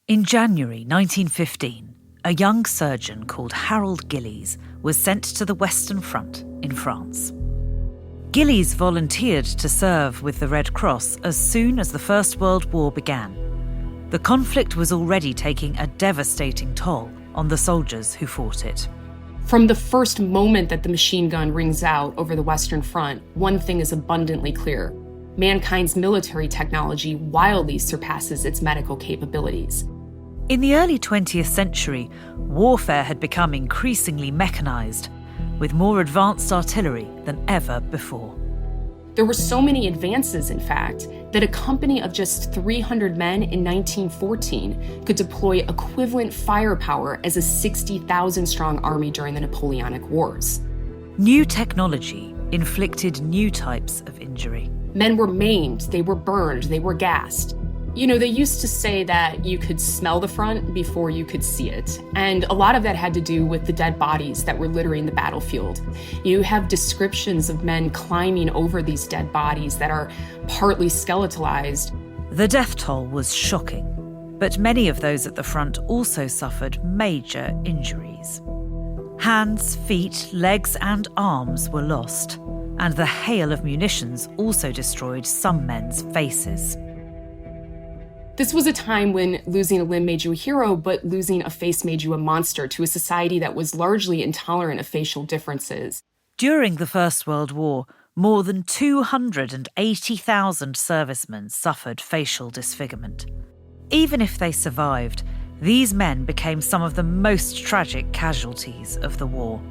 In January 1915, a young surgeon called Harold Gillies was sent to the Western Front in France. Gillies volunteered to serve with the Red Cross as soon as the First World War began. The conflict was already taking a devastating toll on the soldiers who fought it. From the first moment that the machine gun rings out over the Western Front, one thing is abundantly clear. Mankind's military technology wildly surpasses its medical capabilities. In the early 20th century, warfare had become increasingly mechanized, with more advanced artillery than ever before. There were so many advances, in fact, that a company of just 300 men in 1914 could deploy equivalent firepower as a 60,000-strong army during the Napoleonic Wars. New technology inflicted new types of injury. Men were maimed, they were burned, they were gassed. You know, they used to say that you could smell the front before you could see it. And a lot of that had to do with the dead bodies that were littering the battlefield. You have descriptions of men climbing over these dead bodies that are partly skeletalized. The death toll was shocking, but many of those at the front also suffered major injuries. Hands, feet, legs, and arms were lost, and the hail of munitions also destroyed some men's faces. This was a time when losing a limb made you a hero, but losing a face made you a monster to a society that was largely intolerant of facial differences. During the First World War, more than 280,000 servicemen suffered facial disfigurement. Even if they survived, these men became some of the most tragic casualties of the war.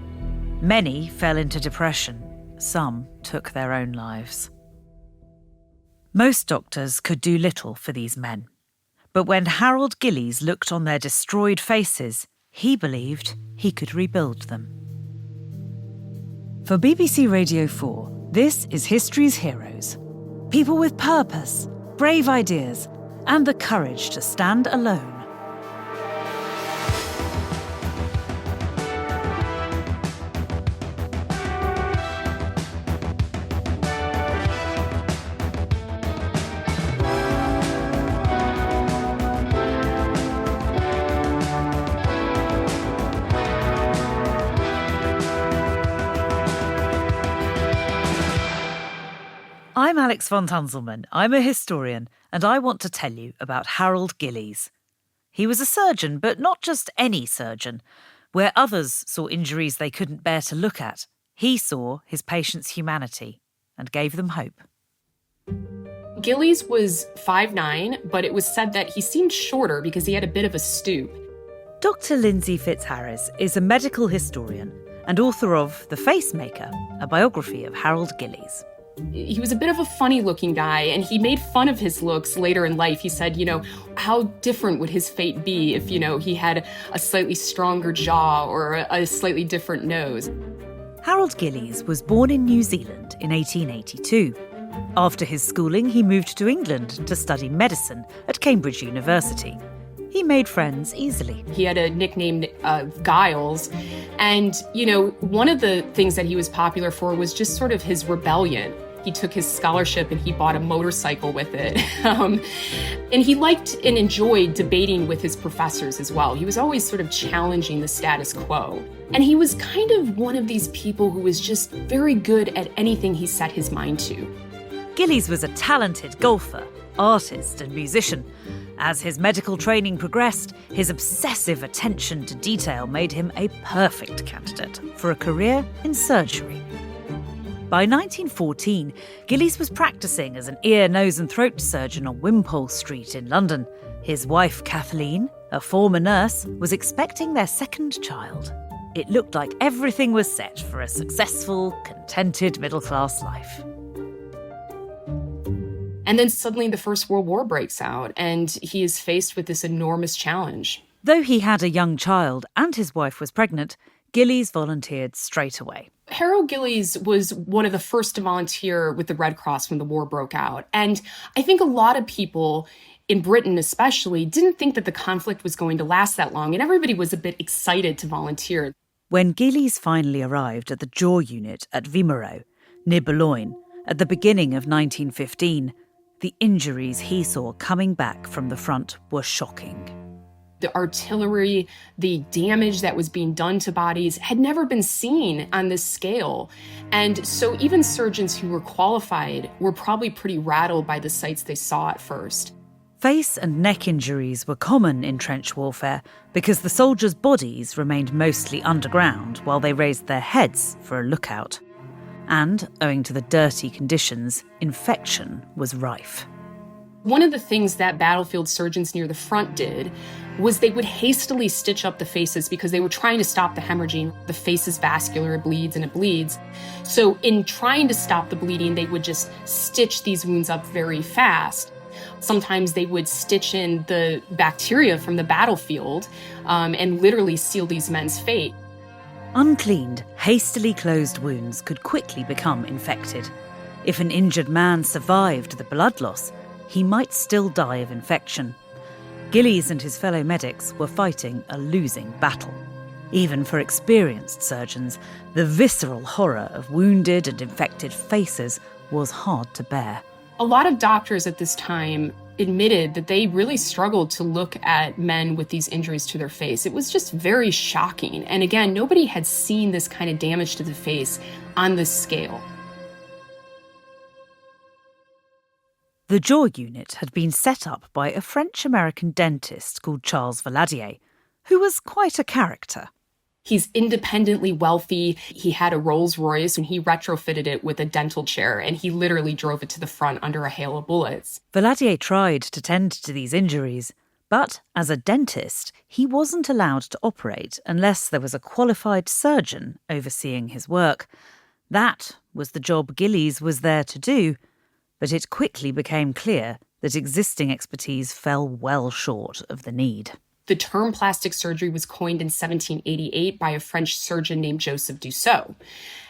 Many fell into depression. Some took their own lives. Most doctors could do little for these men. But when Harold Gillies looked on their destroyed faces, he believed he could rebuild them. For BBC Radio 4, this is History's Heroes. People with purpose, brave ideas, and the courage to stand alone. I'm Alex von Tunzelmann. I'm a historian, and I want to tell you about Harold Gillies. He was a surgeon, but not just any surgeon. Where others saw injuries they couldn't bear to look at, he saw his patients' humanity and gave them hope. Gillies was 5'9", but it was said that he seemed shorter because he had a bit of a stoop. Dr. Lindsay Fitzharris is a medical historian and author of The Facemaker, a biography of Harold Gillies. He was a bit of a funny-looking guy, and he made fun of his looks later in life. He said, how different would his fate be if, he had a slightly stronger jaw or a slightly different nose. Harold Gillies was born in New Zealand in 1882. After his schooling, he moved to England to study medicine at Cambridge University. He made friends easily. He had a nickname, Gilles, and, one of the things that he was popular for was just sort of his rebellion. He took his scholarship and he bought a motorcycle with it. And he liked and enjoyed debating with his professors as well. He was always sort of challenging the status quo. And he was kind of one of these people who was just very good at anything he set his mind to. Gillies was a talented golfer, artist and musician. As his medical training progressed, his obsessive attention to detail made him a perfect candidate for a career in surgery. By 1914, Gillies was practicing as an ear, nose and throat surgeon on Wimpole Street in London. His wife, Kathleen, a former nurse, was expecting their second child. It looked like everything was set for a successful, contented middle-class life. And then suddenly the First World War breaks out, and he is faced with this enormous challenge. Though he had a young child and his wife was pregnant, Gillies volunteered straight away. Harold Gillies was one of the first to volunteer with the Red Cross when the war broke out. And I think a lot of people, in Britain especially, didn't think that the conflict was going to last that long, and everybody was a bit excited to volunteer. When Gillies finally arrived at the jaw unit at Wimereux, near Boulogne, at the beginning of 1915, the injuries he saw coming back from the front were shocking. The artillery, the damage that was being done to bodies had never been seen on this scale. And so even surgeons who were qualified were probably pretty rattled by the sights they saw at first. Face and neck injuries were common in trench warfare because the soldiers' bodies remained mostly underground while they raised their heads for a lookout. And, owing to the dirty conditions, infection was rife. One of the things that battlefield surgeons near the front did was they would hastily stitch up the faces because they were trying to stop the hemorrhaging. The face is vascular, it bleeds and it bleeds. So in trying to stop the bleeding, they would just stitch these wounds up very fast. Sometimes they would stitch in the bacteria from the battlefield and literally seal these men's fate. Uncleaned, hastily closed wounds could quickly become infected. If an injured man survived the blood loss, he might still die of infection. Gillies and his fellow medics were fighting a losing battle. Even for experienced surgeons, the visceral horror of wounded and infected faces was hard to bear. A lot of doctors at this time admitted that they really struggled to look at men with these injuries to their face. It was just very shocking. And again, nobody had seen this kind of damage to the face on this scale. The jaw unit had been set up by a French-American dentist called Charles Valadier, who was quite a character. He's independently wealthy. He had a Rolls Royce and he retrofitted it with a dental chair, and he literally drove it to the front under a hail of bullets. Valadier tried to tend to these injuries, but as a dentist, he wasn't allowed to operate unless there was a qualified surgeon overseeing his work. That was the job Gillies was there to do, but it quickly became clear that existing expertise fell well short of the need. The term plastic surgery was coined in 1788 by a French surgeon named Joseph Dussault.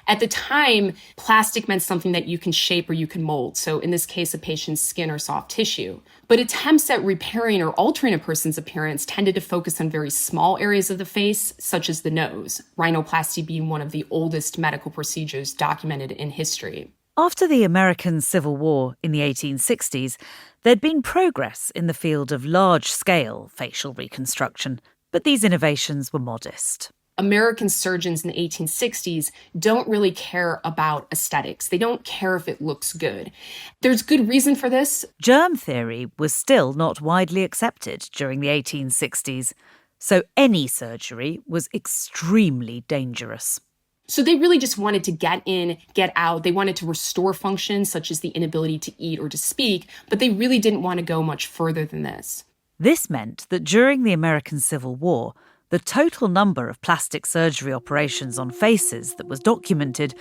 At the time, plastic meant something that you can shape or you can mold. So in this case, a patient's skin or soft tissue. But attempts at repairing or altering a person's appearance tended to focus on very small areas of the face, such as the nose, rhinoplasty being one of the oldest medical procedures documented in history. After the American Civil War in the 1860s, there'd been progress in the field of large-scale facial reconstruction, but these innovations were modest. American surgeons in the 1860s don't really care about aesthetics. They don't care if it looks good. There's good reason for this. Germ theory was still not widely accepted during the 1860s, so any surgery was extremely dangerous. So they really just wanted to get in, get out. They wanted to restore functions such as the inability to eat or to speak, but they really didn't want to go much further than this. This meant that during the American Civil War, the total number of plastic surgery operations on faces that was documented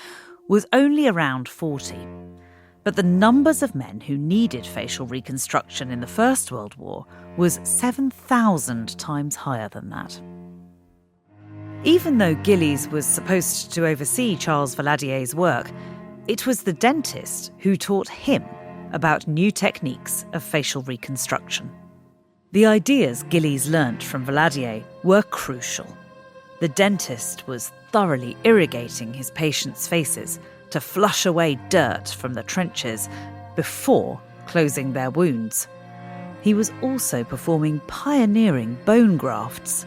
was only around 40. But the numbers of men who needed facial reconstruction in the First World War was 7,000 times higher than that. Even though Gillies was supposed to oversee Charles Valadier's work, it was the dentist who taught him about new techniques of facial reconstruction. The ideas Gillies learnt from Valadier were crucial. The dentist was thoroughly irrigating his patients' faces to flush away dirt from the trenches before closing their wounds. He was also performing pioneering bone grafts.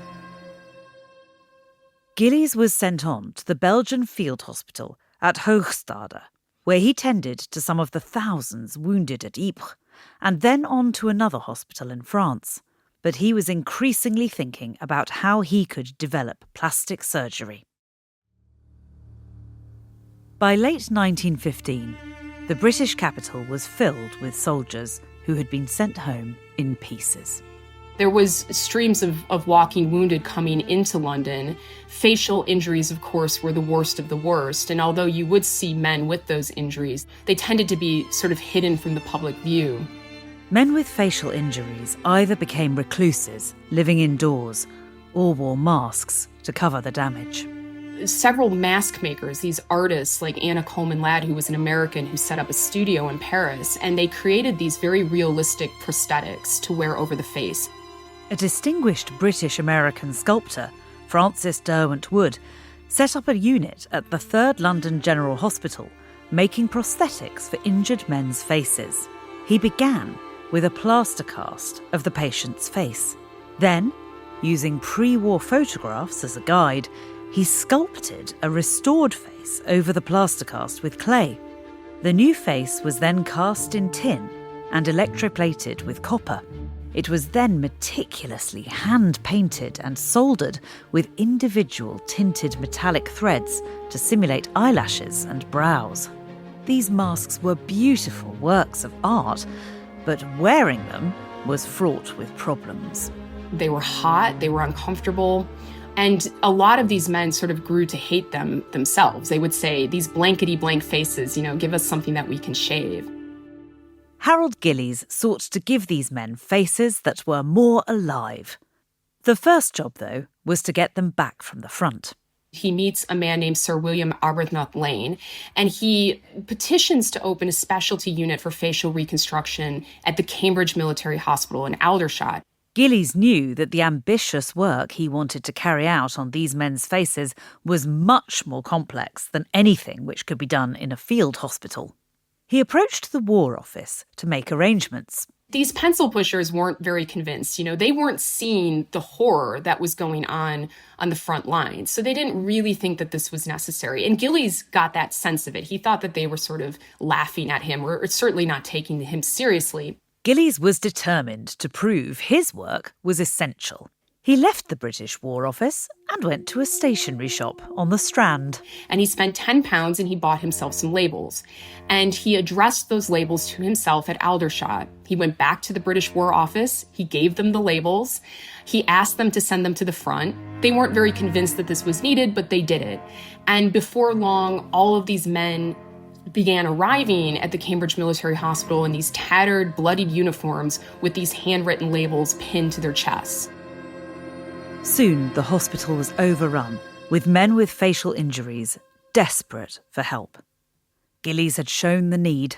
Gillies was sent on to the Belgian field hospital at Hoogstade, where he tended to some of the thousands wounded at Ypres, and then on to another hospital in France. But he was increasingly thinking about how he could develop plastic surgery. By late 1915, the British capital was filled with soldiers who had been sent home in pieces. There was streams of walking wounded coming into London. Facial injuries, of course, were the worst of the worst. And although you would see men with those injuries, they tended to be sort of hidden from the public view. Men with facial injuries either became recluses, living indoors, or wore masks to cover the damage. Several mask makers, these artists like Anna Coleman Ladd, who was an American who set up a studio in Paris, and they created these very realistic prosthetics to wear over the face. A distinguished British-American sculptor, Francis Derwent Wood, set up a unit at the 3rd London General Hospital, making prosthetics for injured men's faces. He began with a plaster cast of the patient's face. Then, Using pre-war photographs as a guide, he sculpted a restored face over the plaster cast with clay. The new face was then cast in tin and electroplated with copper. It was then meticulously hand-painted and soldered with individual tinted metallic threads to simulate eyelashes and brows. These masks were beautiful works of art, but wearing them was fraught with problems. They were hot, they were uncomfortable, and a lot of these men sort of grew to hate them themselves. They would say, these blankety-blank faces, give us something that we can shave. Harold Gillies sought to give these men faces that were more alive. The first job, though, was to get them back from the front. He meets a man named Sir William Arbuthnot Lane, and he petitions to open a specialty unit for facial reconstruction at the Cambridge Military Hospital in Aldershot. Gillies knew that the ambitious work he wanted to carry out on these men's faces was much more complex than anything which could be done in a field hospital. He approached the War Office to make arrangements. These pencil pushers weren't very convinced. They weren't seeing the horror that was going on the front lines. So they didn't really think that this was necessary. And Gillies got that sense of it. He thought that they were sort of laughing at him or certainly not taking him seriously. Gillies was determined to prove his work was essential. He left the British War Office and went to a stationery shop on the Strand. And he spent £10 and he bought himself some labels. And he addressed those labels to himself at Aldershot. He went back to the British War Office. He gave them the labels. He asked them to send them to the front. They weren't very convinced that this was needed, but they did it. And before long, all of these men began arriving at the Cambridge Military Hospital in these tattered, bloodied uniforms with these handwritten labels pinned to their chests. Soon the hospital was overrun, with men with facial injuries desperate for help. Gillies had shown the need.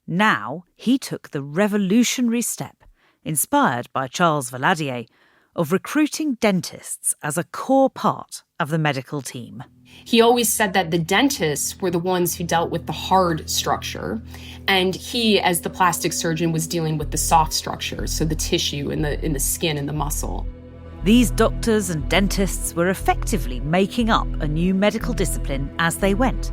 Now he took the revolutionary step, inspired by Charles Valadier, of recruiting dentists as a core part of the medical team. He always said that the dentists were the ones who dealt with the hard structure, and he, as the plastic surgeon, was dealing with the soft structure, so the tissue in the skin and the muscle. These doctors and dentists were effectively making up a new medical discipline as they went,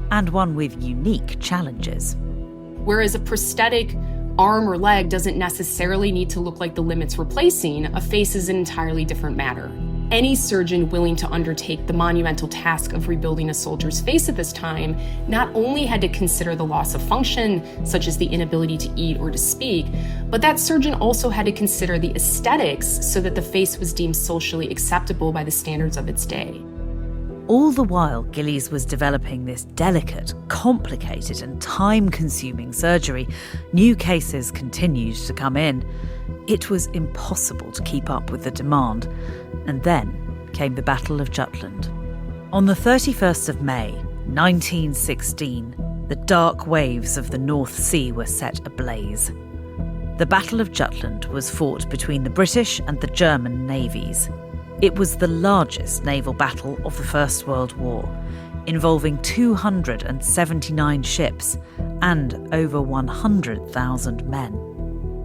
and one with unique challenges. Whereas a prosthetic arm or leg doesn't necessarily need to look like the limb it's replacing, a face is an entirely different matter. Any surgeon willing to undertake the monumental task of rebuilding a soldier's face at this time not only had to consider the loss of function, such as the inability to eat or to speak, but that surgeon also had to consider the aesthetics so that the face was deemed socially acceptable by the standards of its day. All the while Gillies was developing this delicate, complicated and time-consuming surgery, new cases continued to come in. It was impossible to keep up with the demand. And then came the Battle of Jutland. On the 31st of May, 1916, the dark waves of the North Sea were set ablaze. The Battle of Jutland was fought between the British and the German navies. It was the largest naval battle of the First World War, involving 279 ships and over 100,000 men.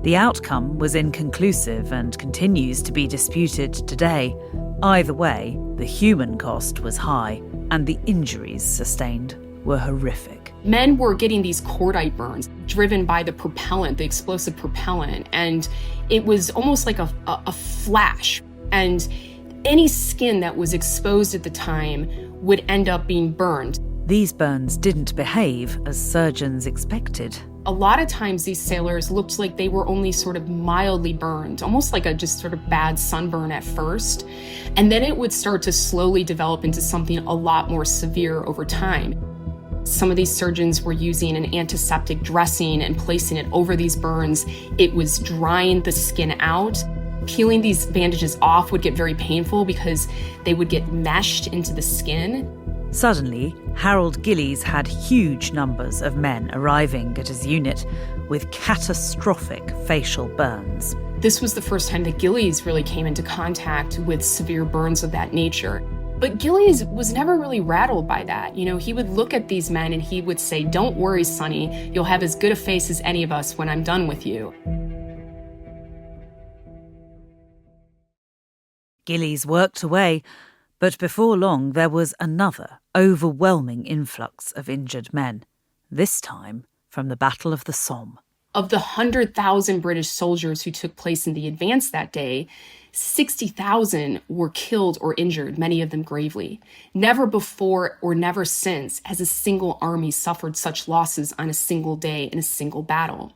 The outcome was inconclusive and continues to be disputed today. Either way, the human cost was high and the injuries sustained were horrific. Men were getting these cordite burns driven by the propellant, the explosive propellant, and it was almost like a flash. And any skin that was exposed at the time would end up being burned. These burns didn't behave as surgeons expected. A lot of times these sailors looked like they were only sort of mildly burned, almost like a just sort of bad sunburn at first. And then it would start to slowly develop into something a lot more severe over time. Some of these surgeons were using an antiseptic dressing and placing it over these burns. It was drying the skin out. Peeling these bandages off would get very painful because they would get meshed into the skin. Suddenly, Harold Gillies had huge numbers of men arriving at his unit with catastrophic facial burns. This was the first time that Gillies really came into contact with severe burns of that nature. But Gillies was never really rattled by that. He would look at these men and he would say, "Don't worry, Sonny, you'll have as good a face as any of us when I'm done with you." Gillies worked away, but before long there was another overwhelming influx of injured men, this time from the Battle of the Somme. Of the 100,000 British soldiers who took place in the advance that day, 60,000 were killed or injured, many of them gravely. Never before or never since has a single army suffered such losses on a single day in a single battle.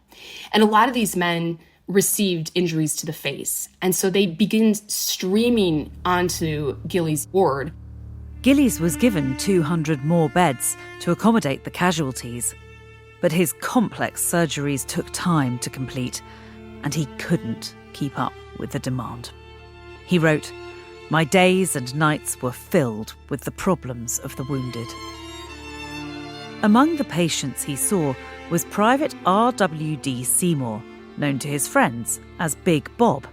And a lot of these men received injuries to the face, and so they begin streaming onto Gillies' ward. Gillies was given 200 more beds to accommodate the casualties, but his complex surgeries took time to complete, and he couldn't keep up with the demand. He wrote, "My days and nights were filled with the problems of the wounded." Among the patients he saw was Private R.W.D. Seymour, known to his friends as Big Bob.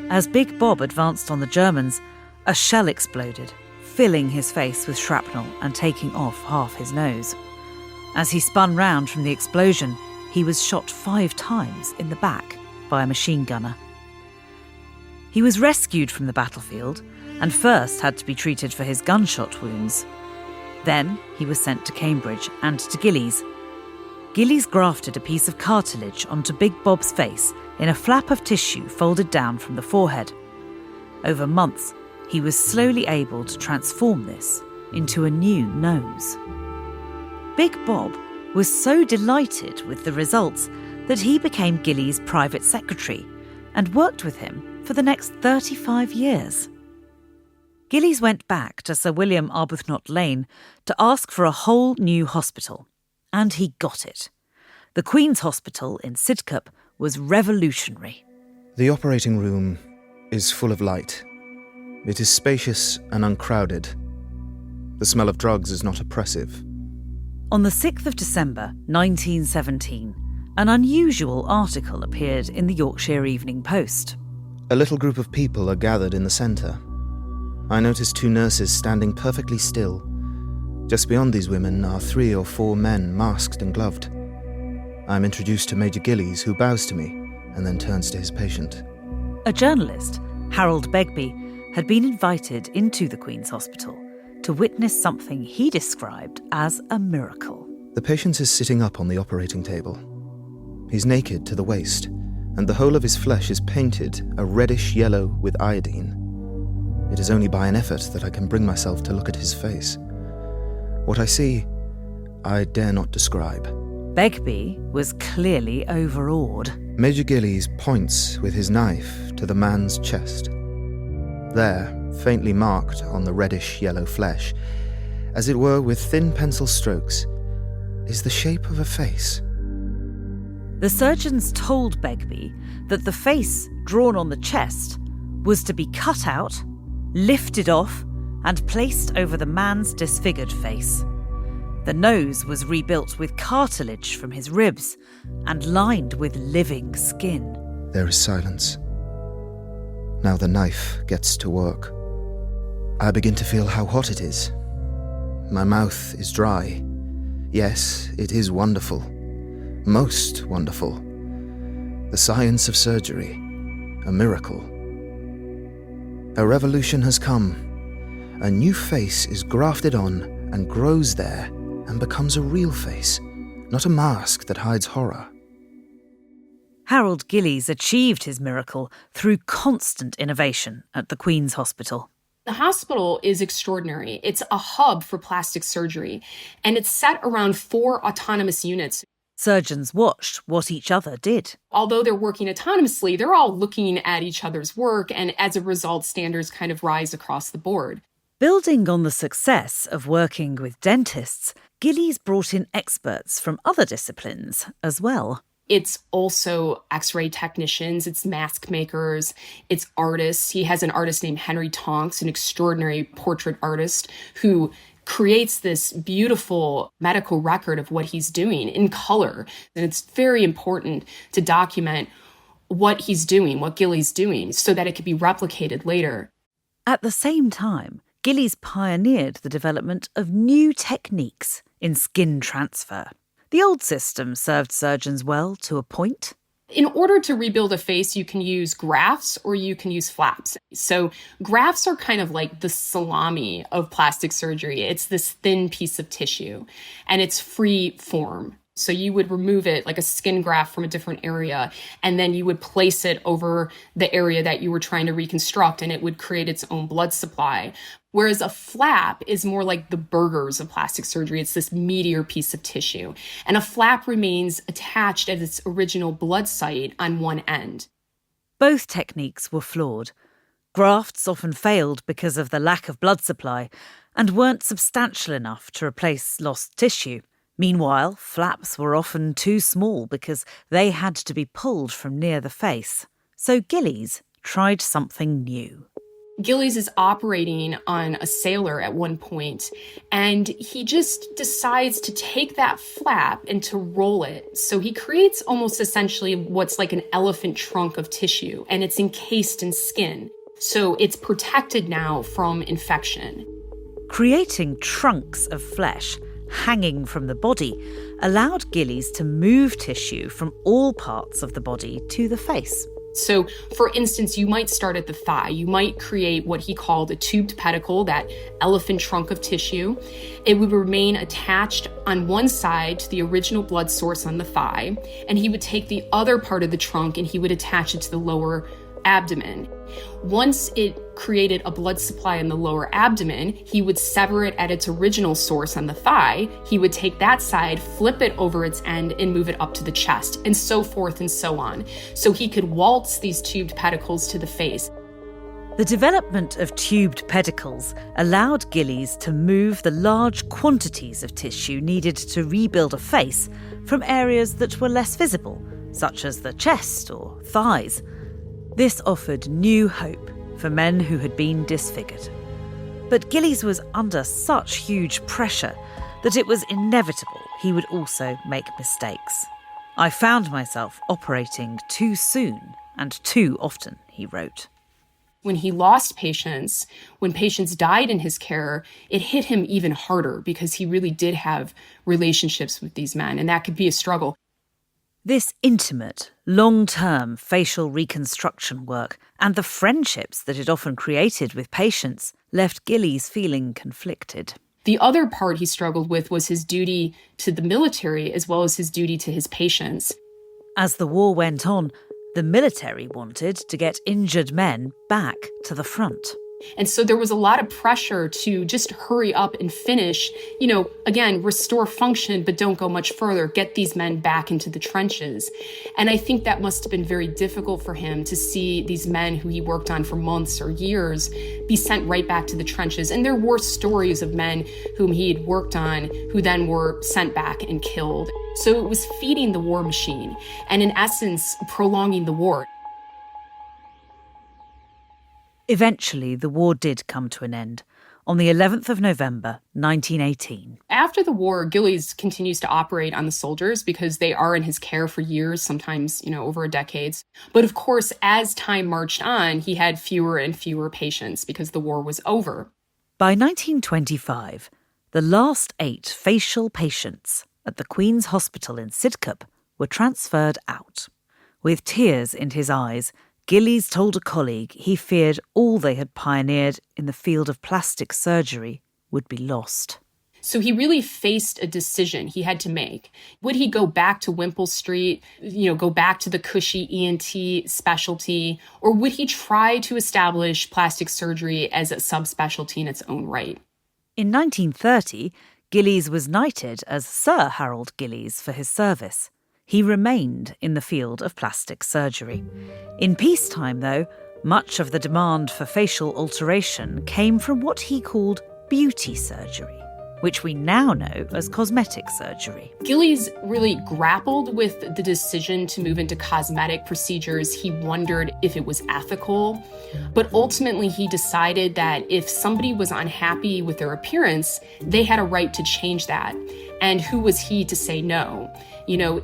As Big Bob advanced on the Germans, a shell exploded, filling his face with shrapnel and taking off half his nose. As he spun round from the explosion, he was shot 5 times in the back by a machine gunner. He was rescued from the battlefield and first had to be treated for his gunshot wounds. Then he was sent to Cambridge and to Gillies. Gillies grafted a piece of cartilage onto Big Bob's face in a flap of tissue folded down from the forehead. Over months, he was slowly able to transform this into a new nose. Big Bob was so delighted with the results that he became Gillies' private secretary and worked with him for the next 35 years. Gillies went back to Sir William Arbuthnot Lane to ask for a whole new hospital, and he got it. The Queen's Hospital in Sidcup was revolutionary. The operating room is full of light. It is spacious and uncrowded. The smell of drugs is not oppressive. On the 6th of December 1917, an unusual article appeared in the Yorkshire Evening Post. A little group of people are gathered in the centre. I notice 2 nurses standing perfectly still. Just beyond these women are 3 or 4 men masked and gloved. I am introduced to Major Gillies, who bows to me and then turns to his patient. A journalist, Harold Begbie, had been invited into the Queen's Hospital to witness something he described as a miracle. The patient is sitting up on the operating table. He's naked to the waist, and the whole of his flesh is painted a reddish yellow with iodine. It is only by an effort that I can bring myself to look at his face. What I see, I dare not describe. Begbie was clearly overawed. Major Gillies points with his knife to the man's chest. There, faintly marked on the reddish-yellow flesh, as it were with thin pencil strokes, is the shape of a face. The surgeons told Begbie that the face drawn on the chest was to be cut out, lifted off, and placed over the man's disfigured face. The nose was rebuilt with cartilage from his ribs and lined with living skin. There is silence. Now the knife gets to work. I begin to feel how hot it is. My mouth is dry. Yes, it is wonderful. Most wonderful. The science of surgery. A miracle. A revolution has come. A new face is grafted on and grows there and becomes a real face, not a mask that hides horror. Harold Gillies achieved his miracle through constant innovation at the Queen's Hospital. The hospital is extraordinary. It's a hub for plastic surgery, and it's set around 4 autonomous units. Surgeons watched what each other did. Although they're working autonomously, they're all looking at each other's work, and as a result, standards kind of rise across the board. Building on the success of working with dentists, Gillies brought in experts from other disciplines as well. It's also X-ray technicians, it's mask makers, it's artists. He has an artist named Henry Tonks, an extraordinary portrait artist who creates this beautiful medical record of what he's doing in color. And it's very important to document what he's doing, what Gillies doing, so that it could be replicated later. At the same time, Gillies pioneered the development of new techniques in skin transfer. The old system served surgeons well to a point. In order to rebuild a face, you can use grafts or you can use flaps. So grafts are kind of like the salami of plastic surgery. It's this thin piece of tissue and it's free form. So you would remove it like a skin graft from a different area, and then you would place it over the area that you were trying to reconstruct, and it would create its own blood supply. Whereas a flap is more like the burgers of plastic surgery. It's this meatier piece of tissue. And a flap remains attached at its original blood site on one end. Both techniques were flawed. Grafts often failed because of the lack of blood supply and weren't substantial enough to replace lost tissue. Meanwhile, flaps were often too small because they had to be pulled from near the face. So Gillies tried something new. Gillies is operating on a sailor at one point, and he just decides to take that flap and to roll it. So he creates almost essentially what's like an elephant trunk of tissue, and it's encased in skin. So it's protected now from infection. Creating trunks of flesh hanging from the body allowed Gillies to move tissue from all parts of the body to the face. So, for instance, you might start at the thigh. You might create what he called a tubed pedicle, that elephant trunk of tissue. It would remain attached on one side to the original blood source on the thigh, and he would take the other part of the trunk and he would attach it to the lower abdomen. Once it created a blood supply in the lower abdomen, he would sever it at its original source on the thigh. He would take that side, flip it over its end, and move it up to the chest, and so forth and so on. So he could waltz these tubed pedicles to the face. The development of tubed pedicles allowed Gillies to move the large quantities of tissue needed to rebuild a face from areas that were less visible, such as the chest or thighs. This offered new hope for men who had been disfigured. But Gillies was under such huge pressure that it was inevitable he would also make mistakes. "I found myself operating too soon and too often," he wrote. When he lost patients, when patients died in his care, it hit him even harder because he really did have relationships with these men, and that could be a struggle. This intimate, long-term facial reconstruction work and the friendships that it often created with patients left Gillies feeling conflicted. The other part he struggled with was his duty to the military as well as his duty to his patients. As the war went on, the military wanted to get injured men back to the front. And so there was a lot of pressure to just hurry up and finish, again, restore function, but don't go much further, get these men back into the trenches. And I think that must have been very difficult for him to see these men who he worked on for months or years be sent right back to the trenches. And there were stories of men whom he had worked on who then were sent back and killed. So it was feeding the war machine and, in essence, prolonging the war. Eventually, the war did come to an end on the 11th of November, 1918. After the war, Gillies continues to operate on the soldiers because they are in his care for years, sometimes, over decades. But of course, as time marched on, he had fewer and fewer patients because the war was over. By 1925, the last 8 facial patients at the Queen's Hospital in Sidcup were transferred out. With tears in his eyes, Gillies told a colleague he feared all they had pioneered in the field of plastic surgery would be lost. So he really faced a decision he had to make. Would he go back to Wimpole Street, go back to the cushy ENT specialty, or would he try to establish plastic surgery as a subspecialty in its own right? In 1930, Gillies was knighted as Sir Harold Gillies for his service. He remained in the field of plastic surgery. In peacetime, though, much of the demand for facial alteration came from what he called beauty surgery, which we now know as cosmetic surgery. Gillies really grappled with the decision to move into cosmetic procedures. He wondered if it was ethical, but ultimately he decided that if somebody was unhappy with their appearance, they had a right to change that. And who was he to say no?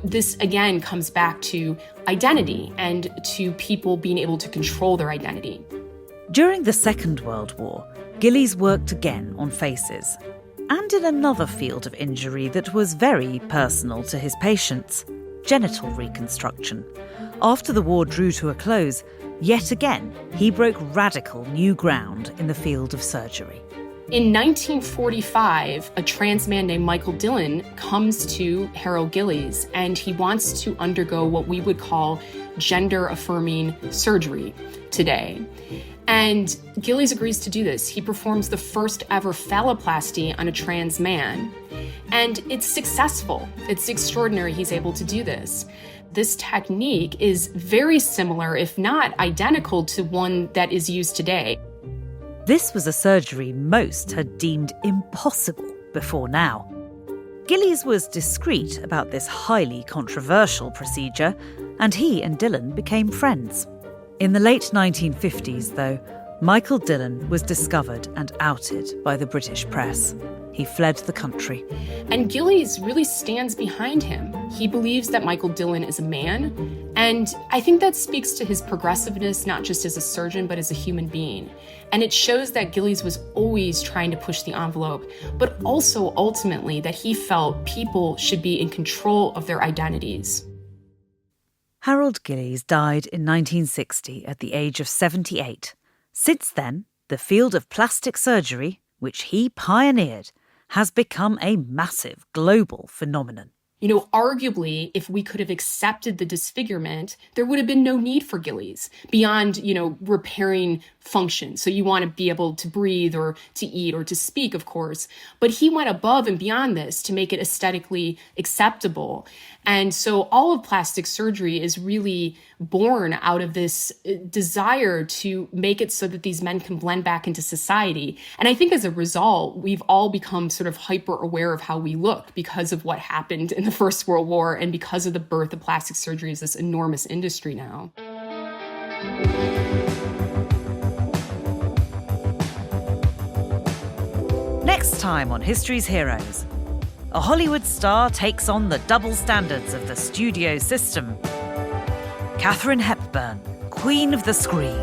This again comes back to identity and to people being able to control their identity. During the Second World War, Gillies worked again on faces, and in another field of injury that was very personal to his patients, genital reconstruction. After the war drew to a close, yet again, he broke radical new ground in the field of surgery. In 1945, a trans man named Michael Dillon comes to Harold Gillies, and he wants to undergo what we would call gender-affirming surgery today. And Gillies agrees to do this. He performs the first ever phalloplasty on a trans man. And it's successful. It's extraordinary he's able to do this. This technique is very similar, if not identical, to one that is used today. This was a surgery most had deemed impossible before now. Gillies was discreet about this highly controversial procedure, and he and Dillon became friends. In the late 1950s, though, Michael Dillon was discovered and outed by the British press. He fled the country. And Gillies really stands behind him. He believes that Michael Dillon is a man, and I think that speaks to his progressiveness, not just as a surgeon, but as a human being. And it shows that Gillies was always trying to push the envelope, but also ultimately that he felt people should be in control of their identities. Harold Gillies died in 1960 at the age of 78. Since then, the field of plastic surgery, which he pioneered, has become a massive global phenomenon. You know, arguably, if we could have accepted the disfigurement, there would have been no need for Gillies beyond, repairing function. So you want to be able to breathe or to eat or to speak, of course. But he went above and beyond this to make it aesthetically acceptable. And so all of plastic surgery is really born out of this desire to make it so that these men can blend back into society. And I think as a result, we've all become sort of hyper aware of how we look because of what happened in the First World War and because of the birth of plastic surgery as this enormous industry now. Next time on History's Heroes, a Hollywood star takes on the double standards of the studio system. Katharine Hepburn, Queen of the Screen.